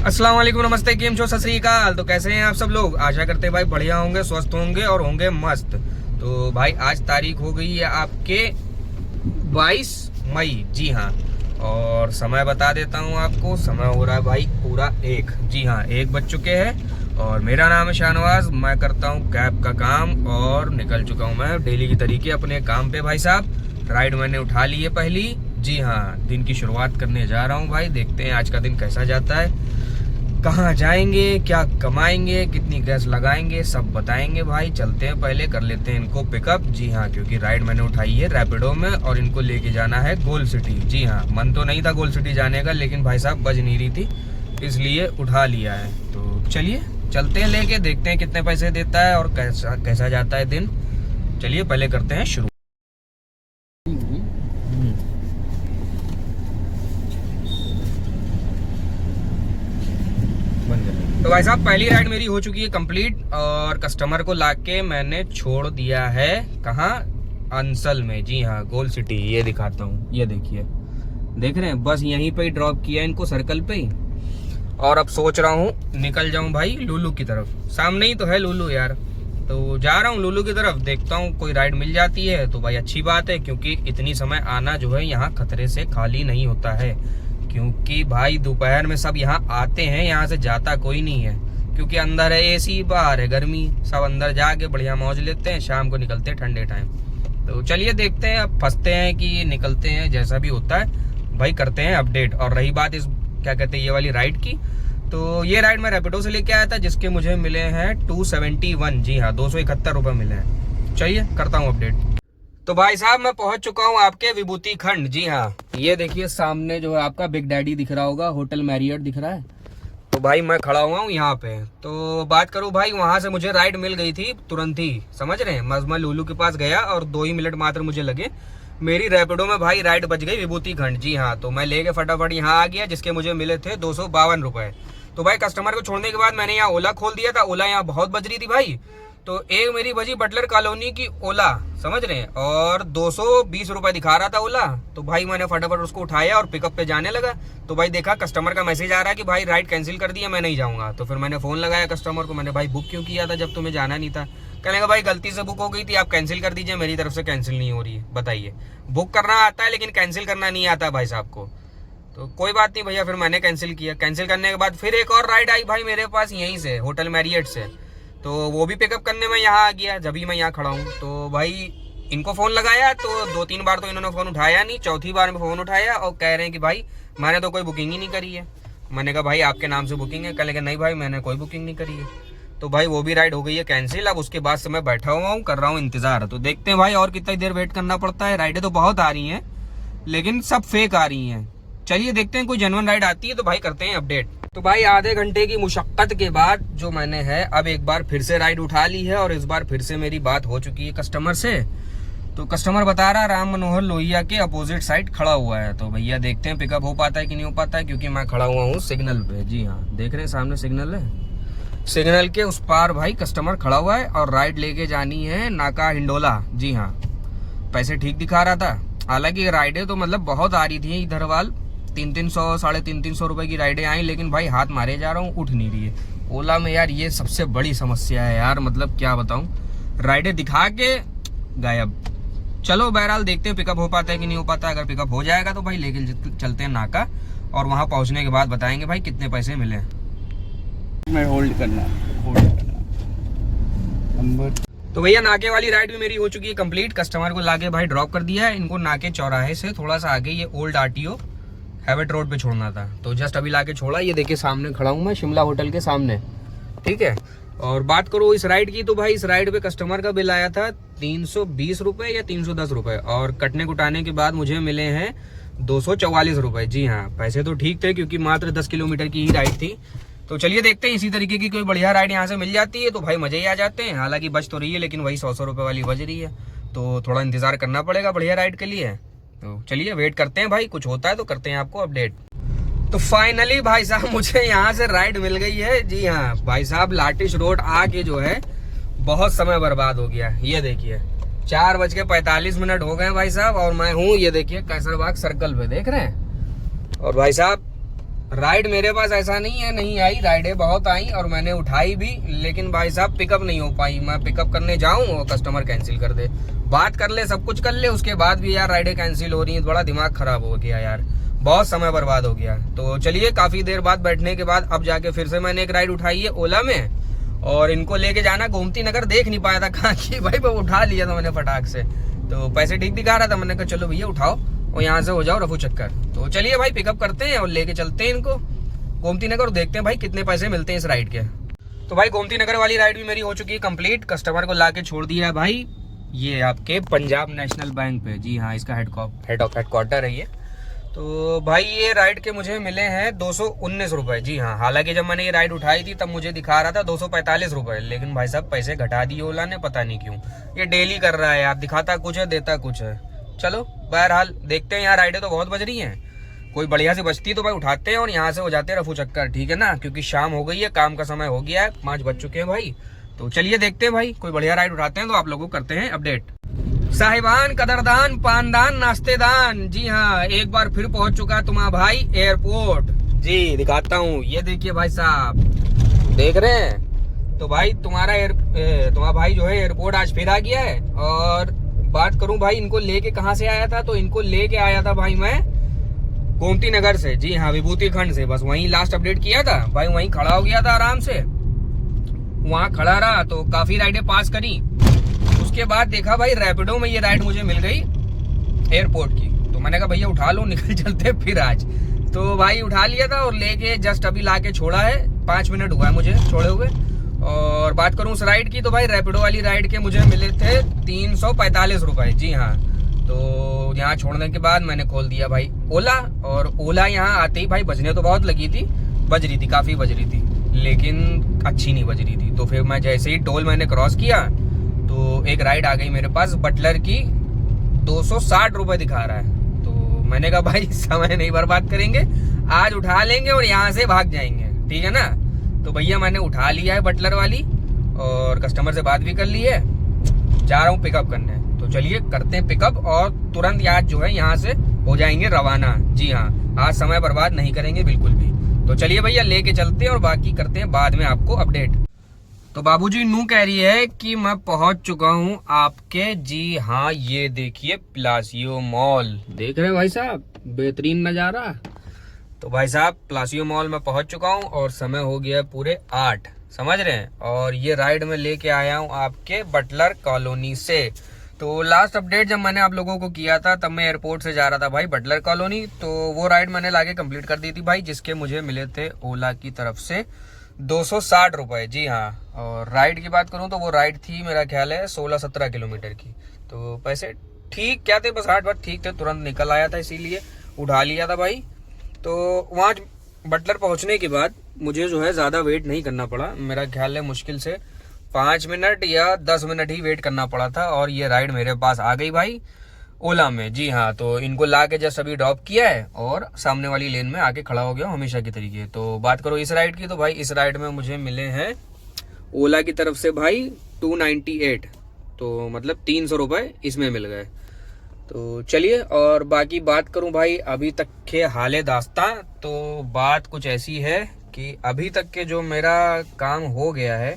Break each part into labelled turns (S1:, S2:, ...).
S1: अस्सलाम वालेकुम, नमस्ते, केम छो, सत श्री अकाल। तो कैसे हैं आप सब लोग? आशा करते हैं भाई बढ़िया होंगे, स्वस्थ होंगे और होंगे मस्त। तो भाई आज तारीख हो गई है आपके 22 मई। जी हाँ, और समय बता देता हूँ आपको। समय हो रहा है भाई पूरा 1। जी हाँ, 1 बज चुके हैं। और मेरा नाम है शाहनवाज, मैं करता हूँ कैब का काम और निकल चुका हूँ मैं डेली की तरीके अपने काम पे। भाई साहब राइड मैंने उठा ली है पहली। जी हाँ, दिन की शुरुआत करने जा रहा हूँ भाई। देखते हैं आज का दिन कैसा जाता है, कहाँ जाएंगे, क्या कमाएंगे, कितनी गैस लगाएंगे, सब बताएंगे भाई। चलते हैं, पहले कर लेते हैं इनको पिकअप। जी हाँ, क्योंकि राइड मैंने उठाई है रैपिडो में और इनको लेके जाना है गोल्ड सिटी। जी हाँ, मन तो नहीं था गोल्ड सिटी जाने का, लेकिन भाई साहब बज नहीं रही थी, इसलिए उठा लिया है। तो चलिए चलते हैं लेके, देखते हैं कितने पैसे देता है और कैसा जाता है दिन। चलिए पहले करते हैं शुरू। तो भाई साहब पहली राइड मेरी हो चुकी है कंप्लीट और कस्टमर को लाके मैंने छोड़ दिया है कहाँ, अंसल में। जी हाँ, गोल्ड सिटी। ये दिखाता हूँ, ये देखिए, देख रहे हैं, बस यहीं पे ही ड्रॉप किया इनको, सर्कल पे ही। और अब सोच रहा हूँ निकल जाऊँ भाई लुलु की तरफ। सामने ही तो है लुलु यार, तो जा रहा हूँ लुलु की तरफ। देखता हूँ कोई राइड मिल जाती है तो भाई अच्छी बात है, क्योंकि इतनी समय आना जो है यहाँ खतरे से खाली नहीं होता है। क्योंकि भाई दोपहर में सब यहाँ आते हैं, यहाँ से जाता कोई नहीं है, क्योंकि अंदर है एसी, बाहर है गर्मी। सब अंदर जाके बढ़िया मौज लेते हैं, शाम को निकलते हैं ठंडे टाइम। तो चलिए देखते हैं, अब फंसते हैं कि निकलते हैं, जैसा भी होता है भाई करते हैं अपडेट। और रही बात इस क्या कहते हैं ये वाली राइड की, तो ये राइड मैं रैपिडो से लेके आया था, जिसके मुझे मिले हैं 271। जी हाँ, 271 रुपये मिले हैं। चलिए करता हूँ अपडेट। तो भाई साहब मैं पहुंच चुका हूं आपके विभूति खंड। जी हाँ, ये देखिए सामने जो है आपका बिग डैडी दिख रहा होगा, होटल मैरियट दिख रहा है। तो भाई मैं खड़ा हुआ हूँ यहाँ पे। तो बात करूँ भाई, वहां से मुझे राइड मिल गई थी तुरंत ही, समझ रहे हैं। मैं लुलु के पास गया और 2 ही मिनट मात्र मुझे लगे, मेरी रैपिडो में भाई राइड बच गई विभूति खंड। जी हाँ, तो मैं लेके फटाफट यहाँ आ गया, जिसके मुझे मिले थे 252 रुपए। तो भाई कस्टमर को छोड़ने के बाद मैंने यहाँ ओला खोल दिया था। ओला यहाँ बहुत बज रही थी भाई, तो एक मेरी बजी बटलर कॉलोनी की ओला, समझ रहे हैं, और 220 रुपए दिखा रहा था ओला। तो भाई मैंने फटाफट उसको उठाया और पिकअप पे जाने लगा। तो भाई देखा कस्टमर का मैसेज आ रहा है कि भाई राइड कैंसिल कर दिया, मैं नहीं जाऊंगा। तो फिर मैंने फोन लगाया कस्टमर को, मैंने भाई बुक क्यों किया था जब तुम्हें जाना नहीं था? कहने का भाई गलती से बुक हो गई थी, आप कैंसिल कर दीजिए, मेरी तरफ से कैंसिल नहीं हो रही है। बताइए, बुक करना आता है लेकिन कैंसिल करना नहीं आता भाई साहब को। तो कोई बात नहीं भैया, फिर मैंने कैंसिल किया। कैंसिल करने के बाद फिर एक और राइड आई भाई मेरे पास यहीं से, होटल मैरियट से। तो वो भी पिकअप करने में यहाँ आ गया, जब भी मैं यहाँ खड़ा हूँ। तो भाई इनको फ़ोन लगाया तो 2-3 बार तो इन्होंने फ़ोन उठाया नहीं, चौथी बार में फ़ोन उठाया और कह रहे हैं कि भाई मैंने तो कोई बुकिंग ही नहीं करी है। मैंने कहा भाई आपके नाम से बुकिंग है? कहने लगे नहीं भाई मैंने कोई बुकिंग नहीं करी है। तो भाई वो भी राइड हो गई है कैंसिल। अब उसके बाद से मैं बैठा हुआ हूँ, कर रहा हूँ इंतज़ार। तो देखते हैं भाई और कितनी देर वेट करना पड़ता है। राइडें तो बहुत आ रही हैं लेकिन सब फेक आ रही हैं। चलिए देखते हैं कोई जेन्युइन राइड आती है तो भाई करते हैं अपडेट। तो भाई आधे घंटे की मुशक्कत के बाद जो मैंने है अब एक बार फिर से राइड उठा ली है, और इस बार फिर से मेरी बात हो चुकी है कस्टमर से। तो कस्टमर बता रहा है राम मनोहर लोहिया के अपोजिट साइड खड़ा हुआ है। तो भैया देखते हैं पिकअप हो पाता है कि नहीं हो पाता है, क्योंकि मैं खड़ा हुआ हूँ सिग्नल पे। जी हाँ, देख रहे हैं सामने सिग्नल है, सिग्नल के उस पार भाई कस्टमर खड़ा हुआ है और राइड लेके जानी है नाका हिंडोला। जी हाँ, पैसे ठीक दिखा रहा था। हालांकि राइडें तो मतलब बहुत आ रही थी इधर वाल, 300 साढ़े 300 रुपए की राइडें आई, लेकिन भाई हाथ मारे जा रहा हूँ, उठ नहीं रही है ओला में यार। ये सबसे बड़ी समस्या है यार, मतलब क्या बताऊँ, राइडें दिखा के गायब। चलो बहरहाल देखते हैं पिकअप हो पाता है कि नहीं हो पाता। अगर पिकअप हो जाएगा तो भाई लेके चलते हैं नाका, और वहाँ पहुँचने के बाद बताएंगे भाई कितने पैसे मिले।
S2: मैं होल्ड करना नंबर।
S1: तो भैया नाके वाली राइड भी मेरी हो चुकी है कंप्लीट। कस्टमर को लाके भाई ड्रॉप कर दिया है। इनको नाके चौराहे से थोड़ा सा आगे ये ओल्ड आरटीओ हैवेट रोड पे छोड़ना था, तो जस्ट अभी लाके छोड़ा। ये देखिए सामने खड़ा हूँ मैं, शिमला होटल के सामने, ठीक है। और बात करो इस राइड की, तो भाई इस राइड पे कस्टमर का बिल आया था 320 रुपए या 310 रुपए, और कटने कुटाने के बाद मुझे मिले हैं 244 रुपए। जी हाँ, पैसे तो ठीक थे क्योंकि मात्र 10 किलोमीटर की ही राइड थी। तो चलिए देखते हैं इसी तरीके की कोई बढ़िया राइड यहाँ से मिल जाती है तो भाई मजे ही आ जाते हैं। हालांकि बच तो रही है लेकिन वही 100 रुपए वाली बज रही है, तो थोड़ा इंतजार करना पड़ेगा बढ़िया राइड के लिए। तो चलिए वेट करते हैं भाई, कुछ होता है तो करते हैं आपको अपडेट। तो फाइनली भाई साहब मुझे यहाँ से राइड मिल गई है। जी हाँ भाई साहब, लाटिश रोड आके जो है बहुत समय बर्बाद हो गया। ये देखिए 4:45 हो गए भाई साहब, और मैं हूँ ये देखिए कैसरबाग सर्कल पे, देख रहे हैं। और भाई साहब राइड मेरे पास ऐसा नहीं है नहीं आई, राइडें बहुत आई और मैंने उठाई भी, लेकिन भाई साहब पिकअप नहीं हो पाई। मैं पिकअप करने जाऊं और कस्टमर कैंसिल कर दे, बात कर ले सब कुछ कर ले, उसके बाद भी यार राइडें कैंसिल हो रही हैं। बड़ा दिमाग खराब हो गया यार, बहुत समय बर्बाद हो गया। तो चलिए काफी देर बाद बैठने के बाद अब जाके फिर से मैंने एक राइड उठाई है ओला में, और इनको लेके जाना गोमती नगर। देख नहीं पाया था कहाँ की भाई, वो उठा लिया था मैंने फटाक से, तो पैसे ठीक दिखा रहा था। मैंने कहा चलो भैया उठाओ और यहाँ से हो जाओ रफू चक्कर। तो चलिए भाई पिकअप करते हैं और लेके चलते हैं इनको गोमती नगर और देखते हैं भाई कितने पैसे मिलते हैं इस राइड के। तो भाई गोमती नगर वाली राइड भी मेरी हो चुकी है कंप्लीट। कस्टमर को लाके छोड़ दिया है भाई ये आपके पंजाब नेशनल बैंक पे। जी हाँ, इसका हेडक्वार्टर है ये। तो भाई ये राइड के मुझे मिले हैं 219 रुपए। जी हाँ, हालांकि जब मैंने ये राइड उठाई थी तब मुझे दिखा रहा था 245 रुपए, लेकिन भाई साहब पैसे घटा दिए ओला ने, पता नहीं क्यों। ये डेली कर रहा है यार, दिखाता कुछ है देता कुछ है। चलो बहरहाल देखते हैं। यहाँ राइडें तो बहुत बज रही हैं, कोई बढ़िया से बजती तो भाई उठाते हैं और यहाँ से हो जाते हैं रफू चक्कर, ठीक है ना, क्योंकि शाम हो गई है, काम का समय हो गया है, 5 बज चुके हैं भाई। तो चलिए देखते हैं भाई, कोई बढ़िया राइड उठाते हैं तो आप लोगों को करते हैं अपडेट। साहिबान, कदरदान, पानदान, नाश्तेदान, जी हाँ एक बार फिर पहुंच चुका तुम्हारा भाई एयरपोर्ट। जी दिखाता हूँ, ये देखिए भाई साहब, देख रहे हैं। तो भाई तुम्हारा भाई जो है एयरपोर्ट आज फिर आ गया है। और बात करूं भाई इनको लेके कहाँ से आया था, तो इनको लेके आया था भाई मैं गोमती नगर से। जी हाँ, विभूति खंड से। बस वहीं लास्ट अपडेट किया था भाई, वहीं खड़ा हो गया था आराम से, वहां खड़ा रहा तो काफी राइडें पास करी। उसके बाद देखा भाई रैपिडो में ये राइड मुझे मिल गई एयरपोर्ट की, तो मैंने कहा भैया उठा लो, निकल चलते फिर आज। तो भाई उठा लिया था और लेके जस्ट अभी लाके छोड़ा है, 5 मिनट हुआ है मुझे छोड़े हुए। और बात करूं उस राइड की, तो भाई रैपिडो वाली राइड के मुझे मिले थे 345 रुपए। जी हाँ, तो यहाँ छोड़ने के बाद मैंने खोल दिया भाई ओला, और ओला यहाँ आते ही भाई बजने तो बहुत लगी थी, बज रही थी, काफी बज रही थी, लेकिन अच्छी नहीं बज रही थी। तो फिर मैं जैसे ही टोल मैंने क्रॉस किया तो एक राइड आ गई मेरे पास बटलर की, 260 रुपए दिखा रहा है। तो मैंने कहा भाई समय नहीं बर्बाद करेंगे, आज उठा लेंगे और यहाँ से भाग जाएंगे, ठीक है ना। तो भैया मैंने उठा लिया है बटलर वाली और कस्टमर से बात भी कर ली है, जा रहा हूँ पिकअप करने। तो चलिए करते हैं पिकअप और तुरंत आज जो है यहाँ से हो जाएंगे रवाना। जी हाँ, आज समय बर्बाद नहीं करेंगे बिल्कुल भी। तो चलिए भैया लेके चलते हैं और बाकी करते हैं बाद में आपको अपडेट। तो बाबूजी नू कह रही है कि मैं पहुंच चुका हूँ आपके। जी हाँ, ये देखिए प्लासियो मॉल, देख रहे हैं भाई साहब, बेहतरीन नजारा। तो भाई साहब प्लासियो मॉल में पहुंच चुका हूँ और समय हो गया पूरे 8, समझ रहे हैं। और ये राइड में लेके आया हूँ आपके बटलर कॉलोनी से। तो लास्ट अपडेट जब मैंने आप लोगों को किया था तब मैं एयरपोर्ट से जा रहा था भाई बटलर कॉलोनी, तो वो राइड मैंने लाके कंप्लीट कर दी थी भाई, जिसके मुझे मिले थे ओला की तरफ से 260 रुपए। जी हाँ, और राइड की बात करूं तो वो राइड थी मेरा ख्याल है 16-17 किलोमीटर की। तो पैसे ठीक क्या थे, बस 8 बार ठीक थे, तुरंत निकल आया था इसीलिए उठा लिया था भाई। तो वहाँ बटलर पहुंचने के बाद मुझे जो है ज़्यादा वेट नहीं करना पड़ा, मेरा ख्याल है मुश्किल से 5 मिनट या 10 मिनट ही वेट करना पड़ा था और ये राइड मेरे पास आ गई भाई ओला में। जी हाँ, तो इनको ला के जस्ट अभी ड्रॉप किया है और सामने वाली लेन में आके खड़ा हो गया हमेशा की तरीके। तो बात करो इस राइड की, तो भाई इस राइड में मुझे मिले हैं ओला की तरफ से भाई 298, तो मतलब 300 रुपये इसमें मिल गए। तो चलिए, और बाकी बात करूं भाई अभी तक के हाले दास्तां, तो बात कुछ ऐसी है कि अभी तक के जो मेरा काम हो गया है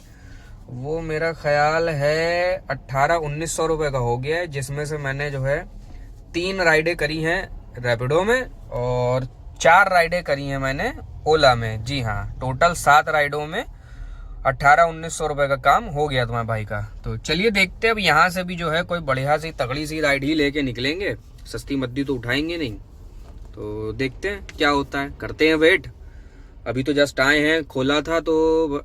S1: वो मेरा ख्याल है 1800-1900 रुपये का हो गया है, जिसमें से मैंने जो है 3 राइडें करी हैं रैपिडो में और 4 राइडें करी हैं मैंने ओला में। जी हाँ, टोटल 7 राइडों में 1800-1900 रुपये का काम हो गया तुम्हारे भाई का। तो चलिए देखते हैं अब यहाँ से भी जो है कोई बढ़िया सी तगड़ी सी राइड ही लेके निकलेंगे, सस्ती मद्दी तो उठाएंगे नहीं। तो देखते हैं क्या होता है, करते हैं वेट। अभी तो जस्ट आए हैं, खोला था तो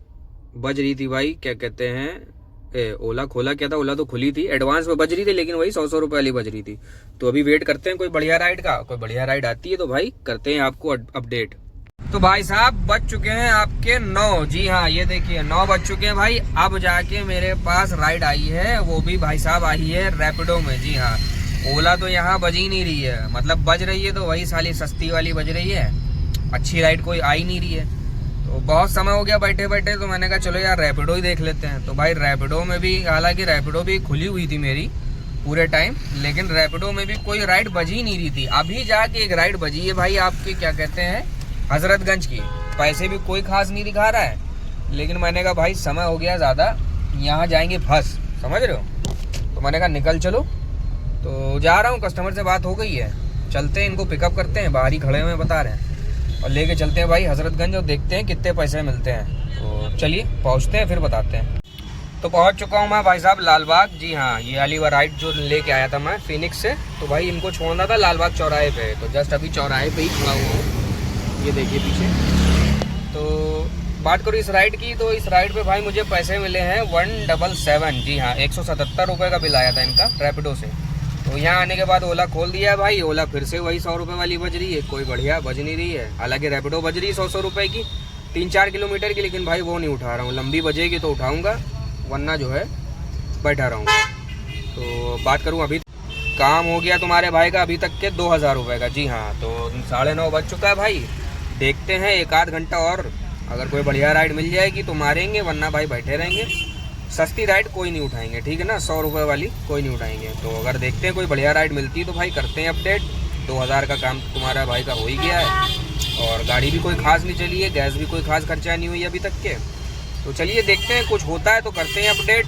S1: बज रही थी भाई, क्या कहते हैं, ओला खोला क्या था, ओला तो खुली थी, एडवांस में बज रही थी, लेकिन वही 100 रुपये वाली बज रही थी। तो अभी वेट करते हैं कोई बढ़िया राइड का, कोई बढ़िया राइड आती है तो भाई करते हैं आपको अपडेट। तो भाई साहब बज चुके हैं आपके 9। जी हाँ, ये देखिए 9 बज चुके हैं भाई। अब जाके मेरे पास राइड आई है, वो भी भाई साहब आई है रैपिडो में। जी हाँ, ओला तो यहाँ बज ही नहीं रही है, मतलब बज रही है तो वही साली सस्ती वाली बज रही है, अच्छी राइड कोई आ ही नहीं रही है। तो बहुत समय हो गया बैठे बैठे, तो मैंने कहा चलो यार रैपिडो ही देख लेते हैं। तो भाई रैपिडो में भी, हालांकि रैपिडो भी खुली हुई थी मेरी पूरे टाइम, लेकिन रैपिडो में भी कोई राइड बज ही नहीं रही थी। अभी जाके एक राइड बजी है भाई आपकी, क्या कहते हैं, हजरतगंज की। पैसे भी कोई खास नहीं दिखा रहा है, लेकिन मैंने कहा भाई समय हो गया ज़्यादा, यहाँ जाएंगे फंस, समझ रहे हो। तो मैंने कहा निकल चलो, तो जा रहा हूँ। कस्टमर से बात हो गई है, चलते हैं, इनको पिकअप करते हैं, बाहर ही खड़े हुए बता रहे हैं, और लेके चलते हैं भाई हजरतगंज और देखते हैं कितने पैसे मिलते हैं। तो चलिए पहुँचते हैं, फिर बताते हैं। तो पहुँच चुका हूँ मैं भाई साहब लालबाग। जी हाँ, ये वाली राइड जो लेके आया था मैं फिनिक्स से, तो भाई इनको छोड़ना था लालबाग चौराहे पे। तो जस्ट अभी चौराहे पे ही खड़ा हुआ हूँ, ये देखिए पीछे। तो बात करूँ इस राइड की, तो इस राइड पे भाई मुझे पैसे मिले हैं 177। जी हाँ, 177 रुपये का बिल आया था इनका रैपिडो से। तो यहाँ आने के बाद ओला खोल दिया है भाई। ओला फिर से वही 100 रुपये वाली बज रही है, कोई बढ़िया बज नहीं रही है। हालांकि रैपिडो बज रही है 100 रुपये की, 3-4 किलोमीटर की, लेकिन भाई वो नहीं उठा रहा हूँ। लंबी बजेगी तो उठाऊँगा, वरना जो है बैठा रहूँगा। तो बात करूँ, अभी काम हो गया तुम्हारे भाई का अभी तक के 2000 रुपये का। जी हाँ, तो 9:30 बज चुका है भाई। देखते हैं 1-8 घंटा और, अगर कोई बढ़िया राइड मिल जाएगी तो मारेंगे, वरना भाई बैठे रहेंगे। सस्ती राइड कोई नहीं उठाएंगे, ठीक है ना, 100 रुपये वाली कोई नहीं उठाएंगे। तो अगर देखते हैं कोई बढ़िया राइड मिलती है तो भाई करते हैं अपडेट। 2000 का काम तुम्हारा भाई का हो ही गया है, और गाड़ी भी कोई खास नहीं चली है, गैस भी कोई खास खर्चा नहीं हुई अभी तक के। तो चलिए देखते हैं, कुछ होता है तो करते हैं अपडेट।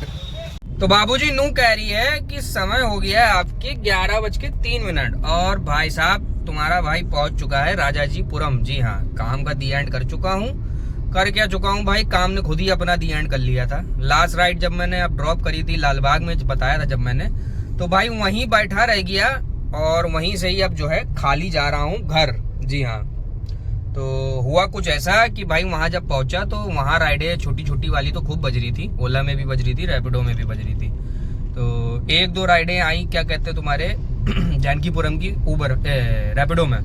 S1: तो बाबूजी नू कह रही है कि समय हो गया है आपके 11:03, और भाई साहब तुम्हारा भाई पहुंच चुका है राजाजीपुरम। जी हाँ, काम का दी एंड कर चुका हूँ। कर क्या चुका हूँ भाई, काम ने खुद ही अपना दी एंड कर लिया था। लास्ट राइड जब मैंने अब ड्रॉप करी थी लालबाग में, बताया था जब मैंने, तो भाई वहीं बैठा रह गया, और वहीं से ही अब जो है खाली जा रहा हूँ घर। जी हाँ, तो हुआ कुछ ऐसा कि भाई वहाँ जब पहुंचा तो वहाँ राइडें छोटी छोटी वाली तो खूब बज रही थी, ओला में भी बज रही थी, रैपिडो में भी बज रही थी। तो 1-2 राइडें आई, क्या कहते हैं तुम्हारे जानकीपुरम की उबर रैपिडो में,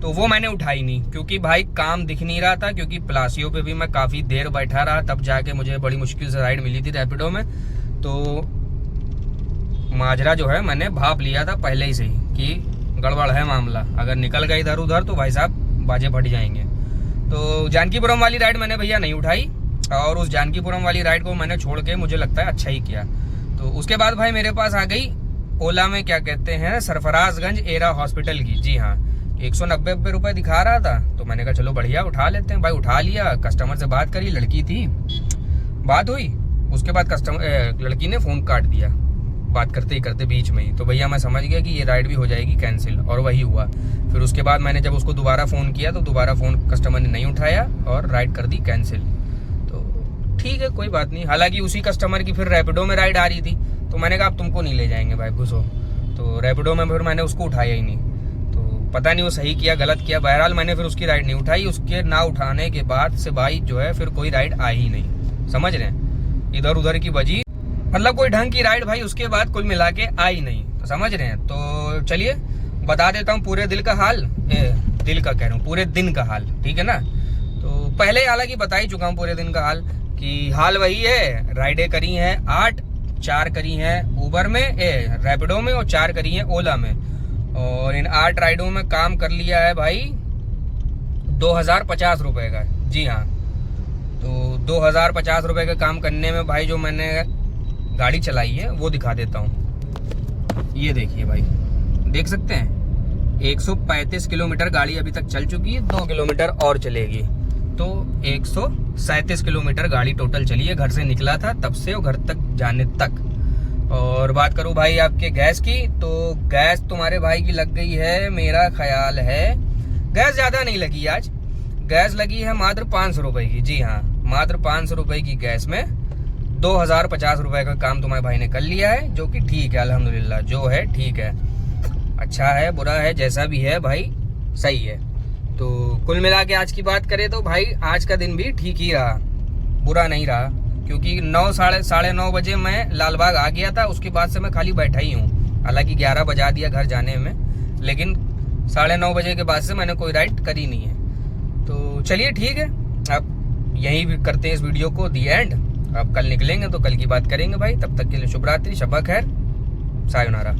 S1: तो वो मैंने उठाई नहीं, क्योंकि भाई काम दिख नहीं रहा था। क्योंकि प्लासियो पे भी मैं काफ़ी देर बैठा रहा, तब जाके मुझे बड़ी मुश्किल से राइड मिली थी रैपिडो में। तो माजरा जो है मैंने भाप लिया था पहले ही से ही कि गड़बड़ है मामला, अगर निकल गए इधर उधर तो भाई साहब बाजे फट जाएंगे। तो जानकीपुरम वाली राइड मैंने भैया नहीं उठाई, और उस जानकीपुरम वाली राइड को मैंने छोड़ के मुझे लगता है अच्छा ही किया। तो उसके बाद भाई मेरे पास आ गई ओला में, क्या कहते हैं, सरफराजगंज एरा हॉस्पिटल की। जी हाँ, 190 रुपये दिखा रहा था, तो मैंने कहा चलो बढ़िया उठा लेते हैं भाई। उठा लिया, कस्टमर से बात करी, लड़की थी, बात हुई। उसके बाद लड़की ने फ़ोन काट दिया बात करते ही करते बीच में ही। तो भैया मैं समझ गया कि ये राइड भी हो जाएगी कैंसिल, और वही हुआ। फिर उसके बाद मैंने जब उसको दोबारा फ़ोन किया तो दोबारा फ़ोन कस्टमर ने नहीं उठाया और राइड कर दी कैंसिल। तो ठीक है, कोई बात नहीं। हालांकि उसी कस्टमर की फिर रैपिडो में राइड आ रही थी, तो मैंने कहा अब तुमको नहीं ले जाएंगे भाई, घुसो। तो रैपिडो में फिर मैंने उसको उठाया ही नहीं। तो पता नहीं वो सही किया गलत किया, बहरहाल मैंने फिर उसकी राइड नहीं उठाई। उसके ना उठाने के बाद से भाई जो है फिर कोई राइड आई ही नहीं, समझ रहे हैं, इधर उधर की बजी, मतलब कोई ढंग की राइड भाई उसके बाद कुल मिला के आई नहीं, तो समझ रहे हैं। तो चलिए बता देता हूँ पूरे दिल का हाल, दिल का कह रहा हूँ, पूरे दिन का हाल, ठीक है ना। तो पहले हालांकि बता ही चुका हूँ पूरे दिन का हाल, कि हाल वही है। राइडें करी हैं 8, 4 करी हैं उबर में, रैपिडो में, और 4 करी हैं ओला में। और इन 8 राइडों में काम कर लिया है भाई 2050 रुपये का। जी हाँ, तो 2050 रुपये का काम करने में भाई जो मैंने गाड़ी चलाई है वो दिखा देता हूँ। ये देखिए भाई, देख सकते हैं 135 किलोमीटर गाड़ी अभी तक चल चुकी है, 2 किलोमीटर और चलेगी, तो 137 किलोमीटर गाड़ी टोटल चली है। घर से निकला था तब से और घर तक जाने तक। और बात करूँ भाई आपके गैस की, तो गैस तुम्हारे भाई की लग गई है, मेरा ख्याल है गैस ज़्यादा नहीं लगी आज, गैस लगी है मात्र 500 रुपये की। जी हाँ, मात्र 500 रुपये की गैस में 2050 रुपये का काम तुम्हारे भाई ने कर लिया है, जो कि ठीक है, अल्हम्दुलिल्लाह जो है ठीक है, अच्छा है बुरा है जैसा भी है भाई सही है। तो कुल मिला के आज की बात करें तो भाई आज का दिन भी ठीक ही रहा, बुरा नहीं रहा, क्योंकि 9-9:30 बजे मैं लालबाग आ गया था। उसके बाद से मैं खाली बैठा ही हूँ, हालांकि 11 बजा दिया घर जाने में, लेकिन 9:30 बजे के बाद से मैंने कोई राइड करी नहीं है। तो चलिए ठीक है, अब यहीं भी करते हैं इस वीडियो को दी एंड। अब कल निकलेंगे तो कल की बात करेंगे भाई, तब तक के लिए शुभ रात्रि, शब्बा खैर, सायोनारा।